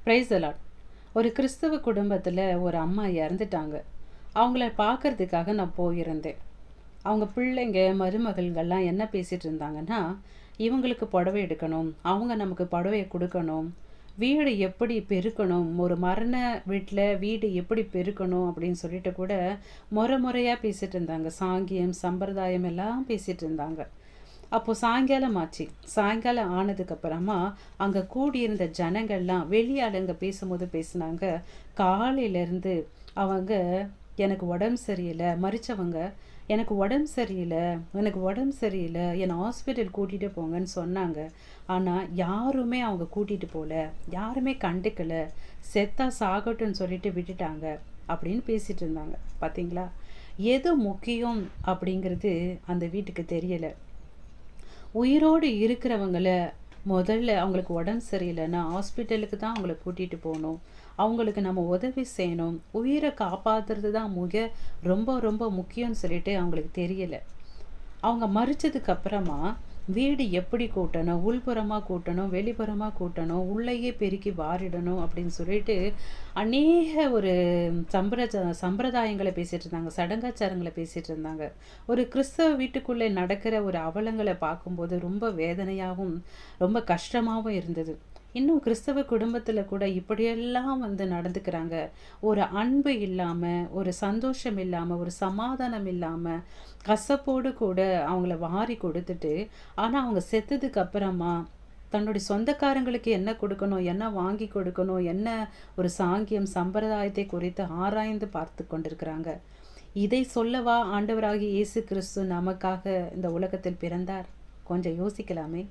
Praise the Lord. ஒரு கிறிஸ்தவ குடும்பத்தில் ஒரு அம்மா இறந்துட்டாங்க. அவங்கள பார்க்கறதுக்காக நான் போயிருந்தேன். அவங்க பிள்ளைங்க, மருமகள்கள்லாம் என்ன பேசிகிட்டு இருந்தாங்கன்னா, இவங்களுக்கு புடவை எடுக்கணும், அவங்க நமக்கு புடவைய கொடுக்கணும், வீடு எப்படி பெருக்கணும், ஒரு மரண வீட்டில் வீடு எப்படி பெருக்கணும் அப்படின்னு சொல்லிட்டு கூட முறையாக பேசிகிட்டு இருந்தாங்க. சாங்கியம், சம்பிரதாயம் எல்லாம் பேசிகிட்டு இருந்தாங்க. அப்போது சாயங்காலம் ஆச்சு. சாயங்காலம் ஆனதுக்கப்புறமா அங்கே கூடியிருந்த ஜனங்கள்லாம் வெளியாளுங்க பேசும்போது பேசுனாங்க. காலையிலேருந்து அவங்க எனக்கு உடம்பு சரியில்லை, மறிச்சவங்க எனக்கு உடம்பு சரியில்லை, எனக்கு உடம்பு சரியில்லை, என்னை ஹாஸ்பிட்டல் கூட்டிகிட்டு போங்கன்னு சொன்னாங்க. ஆனால் யாருமே அவங்க கூட்டிகிட்டு போகல, யாருமே கண்டுக்கலை, செத்தா சாகட்டும்னு சொல்லிட்டு விட்டுட்டாங்க அப்படின்னு பேசிகிட்டு இருந்தாங்க. பார்த்தீங்களா, எது முக்கியம் அப்படிங்கிறது அந்த வீட்டுக்கு தெரியலை. உயிரோடு இருக்கிறவங்கள முதல்ல அவங்களுக்கு உடம்பு சரியில்லைன்னா ஹாஸ்பிட்டலுக்கு தான் அவங்கள கூட்டிகிட்டு போகணும், அவங்களுக்கு நம்ம உதவி செய்யணும், உயிரை காப்பாற்றுறது தான் ரொம்ப ரொம்ப முக்கியம்னு சொல்லிட்டு அவங்களுக்கு தெரியலை. அவங்க மறிச்சதுக்கு அப்புறமா வீடு எப்படி கூட்டணும், உள்புறமாக கூட்டணும், வெளிப்புறமாக கூட்டணும், உள்ளேயே பெருக்கி வாரிடணும் அப்படின்னு சொல்லிட்டு அநேக ஒரு சம்பிரதாயங்களை பேசிகிட்டு இருந்தாங்க, சடங்காச்சாரங்களை பேசிகிட்டு இருந்தாங்க. ஒரு கிறிஸ்தவ வீட்டுக்குள்ளே நடக்கிற ஒரு அவலங்களை பார்க்கும்போது ரொம்ப வேதனையாகவும் ரொம்ப கஷ்டமாகவும் இருந்தது. இன்னும் கிறிஸ்தவ குடும்பத்தில் கூட இப்படியெல்லாம் நடந்துக்கிறாங்க. ஒரு அன்பு இல்லாமல், ஒரு சந்தோஷம் இல்லாமல், ஒரு சமாதானம் இல்லாமல், கசப்போடு கூட அவங்கள வாரி கொடுத்துட்டு, ஆனால் அவங்க செத்ததுக்கு அப்புறமா தன்னுடைய சொந்தக்காரங்களுக்கு என்ன கொடுக்கணும், என்ன வாங்கி கொடுக்கணும், என்ன ஒரு சாங்கியம் சம்பிரதாயத்தை குறித்து ஆராய்ந்து பார்த்து கொண்டிருக்கிறாங்க. இதை சொல்லவா ஆண்டவராகிய இயேசு கிறிஸ்து நமக்காக இந்த உலகத்தில் பிறந்தார்? கொஞ்சம் யோசிக்கலாமே.